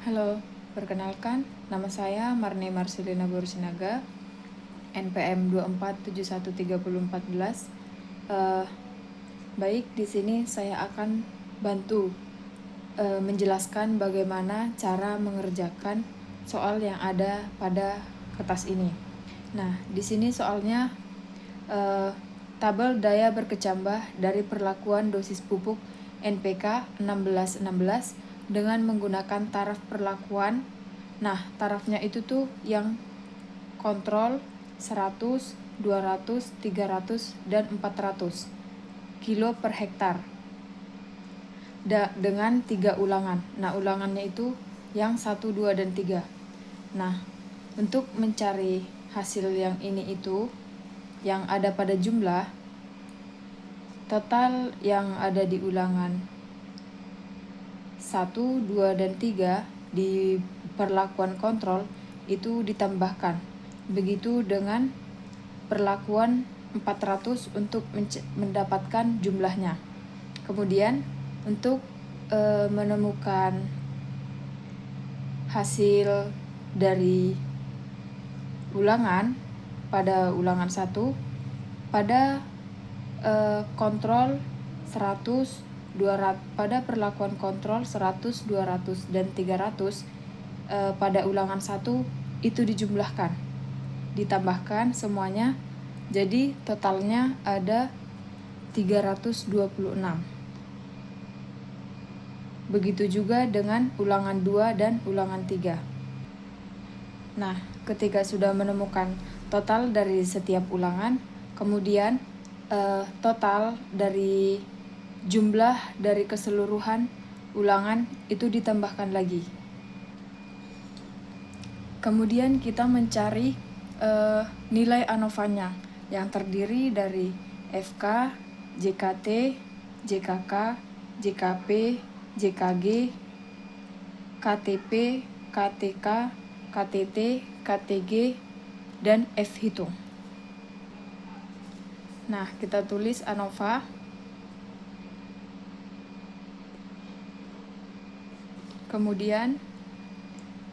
Halo, perkenalkan, nama saya Marne Marcelina Borusinaga, NPM 24713014. Baik, di sini saya akan bantu menjelaskan bagaimana cara mengerjakan soal yang ada pada kertas ini. Nah, di sini soalnya tabel daya berkecambah dari perlakuan dosis pupuk NPK 1616 dengan menggunakan taraf perlakuan. Nah, tarafnya itu tuh yang kontrol 100, 200, 300, dan 400 kilo per hektar dengan 3 ulangan. Nah, ulangannya itu yang 1, 2, dan 3. Nah, untuk mencari hasil yang ini itu yang ada pada jumlah total yang ada di ulangan 1, 2, dan 3 di perlakuan kontrol itu ditambahkan. Begitu dengan perlakuan 400 untuk mendapatkan jumlahnya. Kemudian untuk menemukan hasil dari ulangan pada ulangan 1 pada kontrol 100, 200, pada perlakuan kontrol 100, 200, dan 300 pada ulangan 1 itu dijumlahkan, ditambahkan semuanya, jadi totalnya ada 326. Begitu juga dengan ulangan 2 dan ulangan 3. Nah, ketika sudah menemukan total dari setiap ulangan, kemudian total dari jumlah dari keseluruhan ulangan itu ditambahkan lagi. Kemudian kita mencari nilai ANOVA-nya yang terdiri dari FK, JKT, JKK, JKP, JKG, KTP, KTK, KTT, KTG, dan F hitung. Nah, kita tulis ANOVA. Kemudian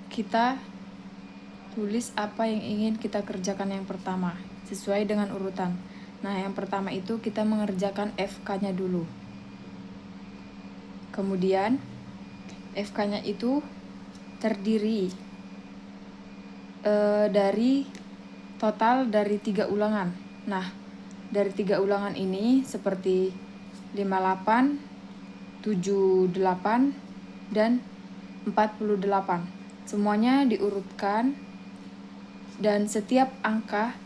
kita tulis apa yang ingin kita kerjakan yang pertama, sesuai dengan urutan. Nah, yang pertama itu kita mengerjakan FK-nya dulu. Kemudian FK-nya itu terdiri dari total dari 3 ulangan. Nah, dari 3 ulangan ini seperti 58, 78, dan 48. Semuanya diurutkan dan setiap angka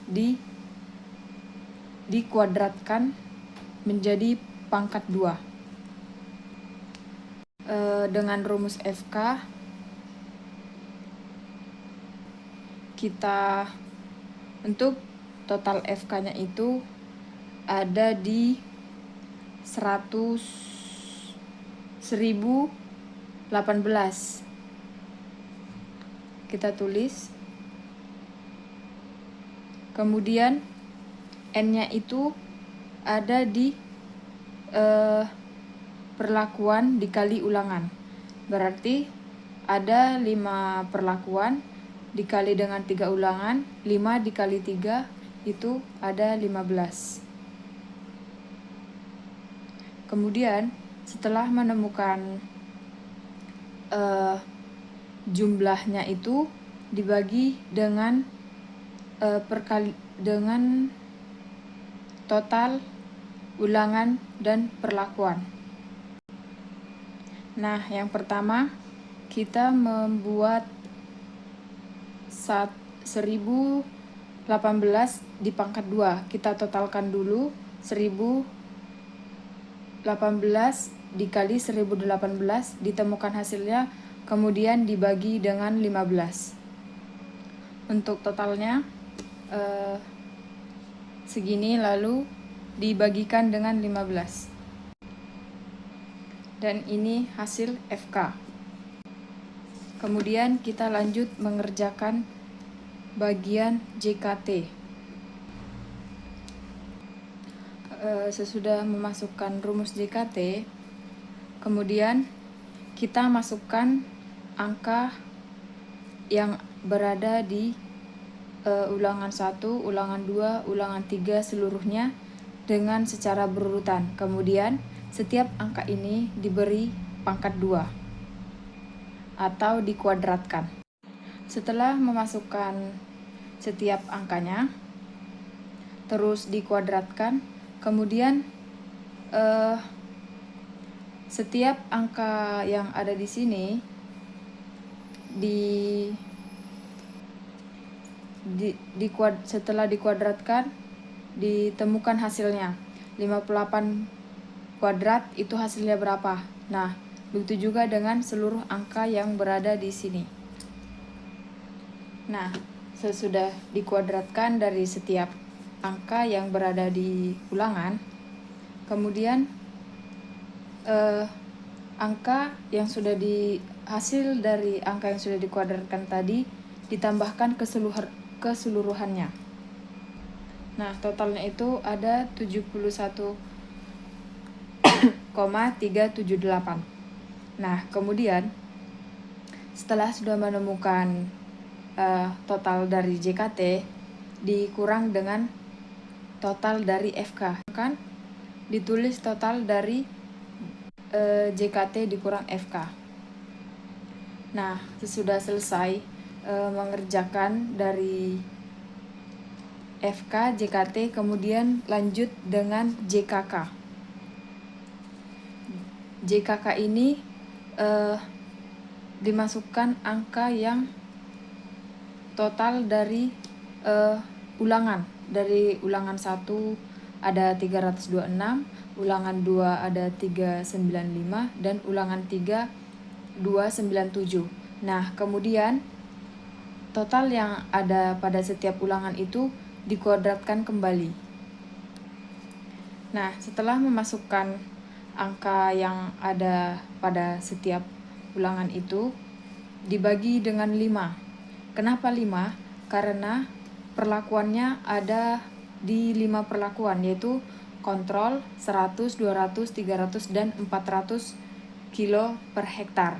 dikuadratkan menjadi pangkat 2. Dengan rumus FK kita untuk total FK-nya itu ada di 1018. Kita tulis. Kemudian N-nya itu ada di perlakuan dikali ulangan. Berarti ada 5 perlakuan dikali dengan 3 ulangan, 5 dikali 3 itu ada 15. Kemudian setelah menemukan jumlahnya itu dibagi dengan dengan total ulangan dan perlakuan. Nah, yang pertama kita membuat 1018 di pangkat 2. Kita totalkan dulu 1018 dikali 1018, ditemukan hasilnya, kemudian dibagi dengan 15. Untuk totalnya segini, lalu dibagikan dengan 15. Dan ini hasil FK. Kemudian kita lanjut mengerjakan bagian JKT. Sesudah memasukkan rumus JKT, kemudian kita masukkan angka yang berada di ulangan 1, ulangan 2, ulangan 3 seluruhnya dengan secara berurutan. Kemudian setiap angka ini diberi pangkat 2 atau dikuadratkan. Setelah memasukkan setiap angkanya terus dikuadratkan, kemudian setiap angka yang ada di sini setelah dikuadratkan ditemukan hasilnya 58 kuadrat itu hasilnya berapa. Nah, begitu juga dengan seluruh angka yang berada di sini. Nah, sesudah dikuadratkan dari setiap angka yang berada di ulangan, kemudian angka yang sudah hasil dari angka yang sudah dikuadratkan tadi ditambahkan keseluruhannya. Nah, totalnya itu ada 71,378. Nah, kemudian setelah sudah menemukan total dari JKT dikurang dengan total dari FK, kan ditulis total dari JKT dikurang FK. Nah, sesudah selesai mengerjakan dari FK, JKT, kemudian lanjut dengan JKK. JKK ini dimasukkan angka yang total dari ulangan. Dari ulangan 1 ada 326, ulangan 2 ada 395, dan ulangan 3 297. Nah, kemudian total yang ada pada setiap ulangan itu dikuadratkan kembali. Nah, setelah memasukkan angka yang ada pada setiap ulangan itu dibagi dengan 5. Kenapa 5? Karena perlakuannya ada di 5 perlakuan, yaitu kontrol 100, 200, 300, dan 400 kilo per hektar.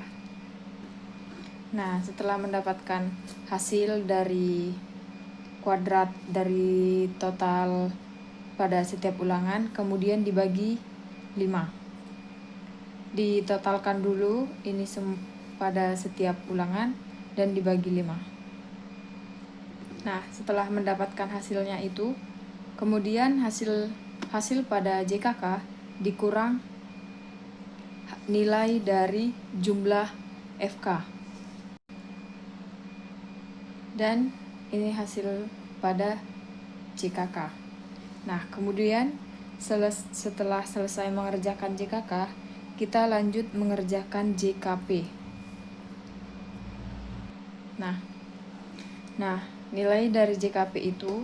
Nah, setelah mendapatkan hasil dari kuadrat dari total pada setiap ulangan, kemudian dibagi 5. Ditotalkan dulu ini pada setiap ulangan dan dibagi 5. Nah, setelah mendapatkan hasilnya itu, kemudian hasil pada JKK dikurang nilai dari jumlah FK. Dan ini hasil pada JKK. Nah, kemudian setelah selesai mengerjakan JKK, kita lanjut mengerjakan JKP. Nah, nilai dari JKP itu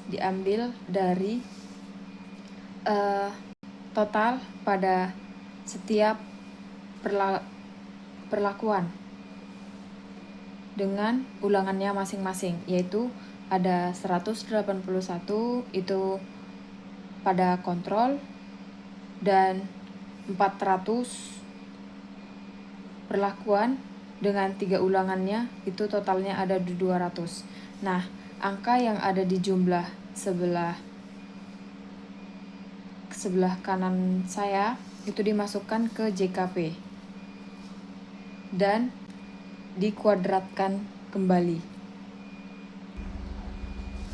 diambil dari total pada setiap perlakuan dengan ulangannya masing-masing, yaitu ada 181 itu pada kontrol dan 400 perlakuan dengan 3 ulangannya, itu totalnya ada 200. Nah, angka yang ada di jumlah sebelah kanan saya itu dimasukkan ke JKP dan dikuadratkan kembali.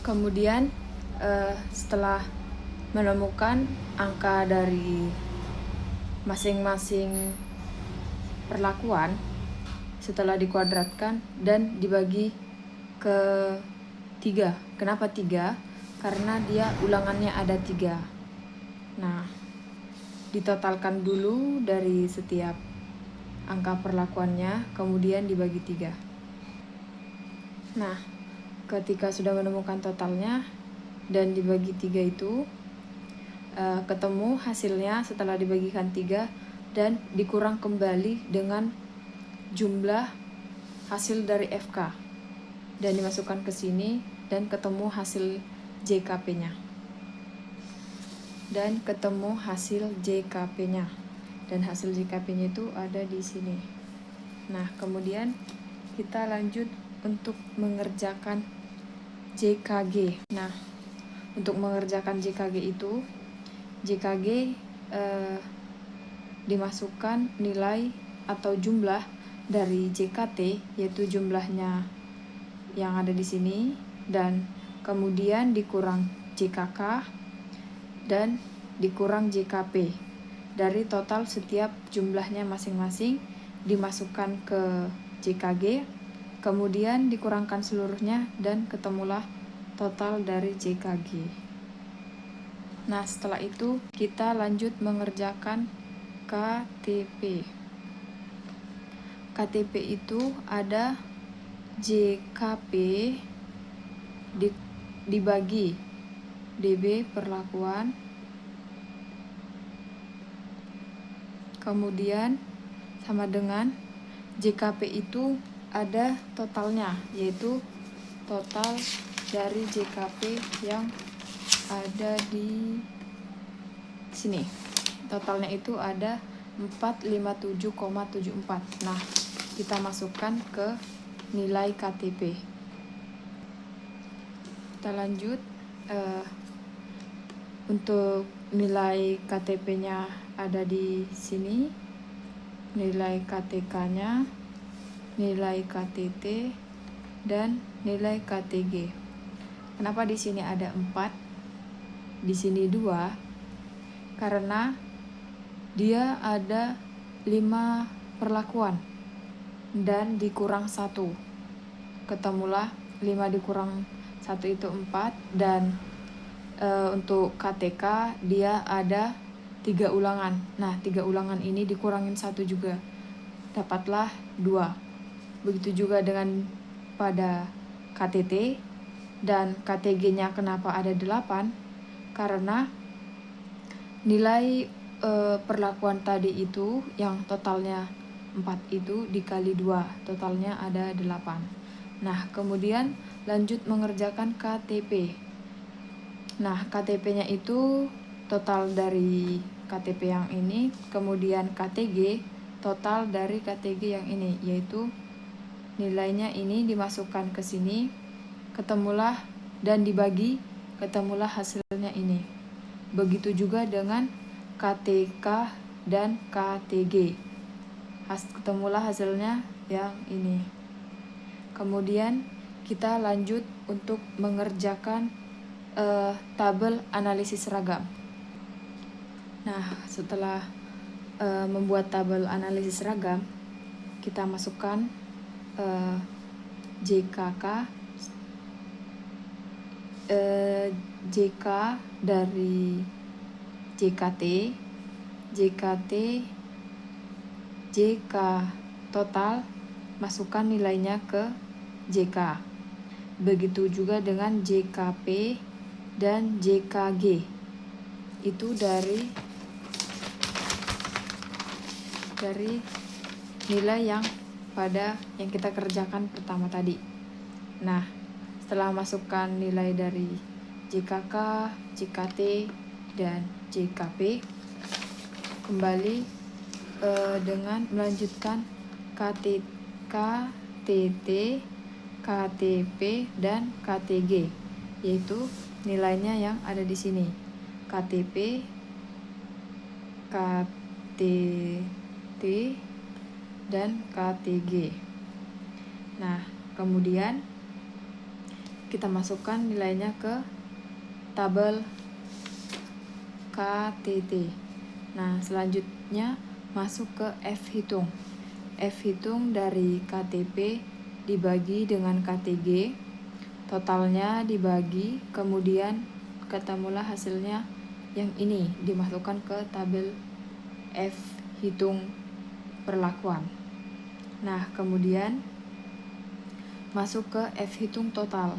Kemudian setelah menemukan angka dari masing-masing perlakuan, setelah dikuadratkan dan dibagi ke 3. Kenapa 3? Karena dia ulangannya ada 3. Nah, ditotalkan dulu dari setiap angka perlakuannya, kemudian dibagi 3. Nah, ketika sudah menemukan totalnya dan dibagi 3 itu, ketemu hasilnya setelah dibagikan 3 dan dikurang kembali dengan jumlah hasil dari FK. Dan dimasukkan ke sini dan ketemu hasil JKP-nya. Dan hasil JKP-nya itu ada di sini. Nah, kemudian kita lanjut untuk mengerjakan JKG. Nah, untuk mengerjakan JKG itu, JKG dimasukkan nilai atau jumlah dari JKT, yaitu jumlahnya yang ada di sini, dan kemudian dikurang JKK dan dikurang JKP. Dari total setiap jumlahnya masing-masing dimasukkan ke JKG, kemudian dikurangkan seluruhnya dan ketemulah total dari JKG. Nah, setelah itu kita lanjut mengerjakan KTP. KTP itu ada JKP dibagi DB perlakuan, kemudian sama dengan JKP itu ada totalnya, yaitu total dari JKP yang ada di sini. Totalnya itu ada 457,74. Nah, kita masukkan ke nilai KTP. Kita lanjut. Untuk nilai KTP-nya ada di sini, nilai KTK-nya, nilai KTT, dan nilai KTG. Kenapa di sini ada 4, di sini 2? Karena dia ada 5 perlakuan dan dikurang 1. Ketemulah 5 dikurang 1 itu 4, dan untuk KTK dia ada 3 ulangan. Nah, 3 ulangan ini dikurangin 1 juga, dapatlah 2. Begitu juga dengan pada KTT dan KTG-nya. Kenapa ada 8? Karena nilai perlakuan tadi itu yang totalnya 4 itu dikali 2, totalnya ada 8. Nah, kemudian lanjut mengerjakan KTP. Nah, KTP-nya itu total dari KTP yang ini, kemudian KTG total dari KTG yang ini, yaitu nilainya ini dimasukkan ke sini, ketemulah dan dibagi, ketemulah hasilnya ini. Begitu juga dengan KTK dan KTG, ketemulah hasilnya yang ini. Kemudian kita lanjut untuk mengerjakan tabel analisis seragam. Nah, setelah membuat tabel analisis seragam, kita masukkan JKK, JK dari JKT, JKT, JK total, masukkan nilainya ke JK. Begitu juga dengan JKP dan JKG. Itu dari nilai yang kita kerjakan pertama tadi. Nah, setelah masukkan nilai dari JKK, JKT, dan JKP, kembali dengan melanjutkan KTT, KTP, dan KTG, yaitu nilainya yang ada di sini, KTP, KTT, dan KTG. Nah, kemudian kita masukkan nilainya ke tabel KTT. Nah, selanjutnya masuk ke F hitung. F hitung dari KTP dibagi dengan KTG, totalnya dibagi, kemudian ketemulah hasilnya yang ini, dimasukkan ke tabel F hitung perlakuan. Nah, kemudian masuk ke F hitung total,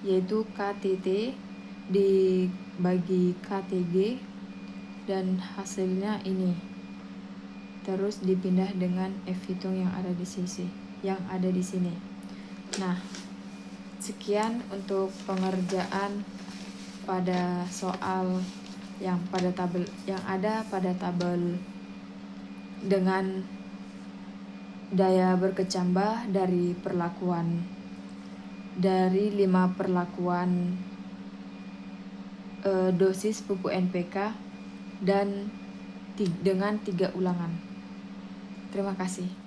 yaitu KTT dibagi KTG dan hasilnya ini. Terus dipindah dengan F hitung yang ada di sini. Nah, sekian untuk pengerjaan pada soal yang ada pada tabel dengan daya berkecambah dari 5 perlakuan dosis pupuk NPK dan dengan 3 ulangan. Terima kasih.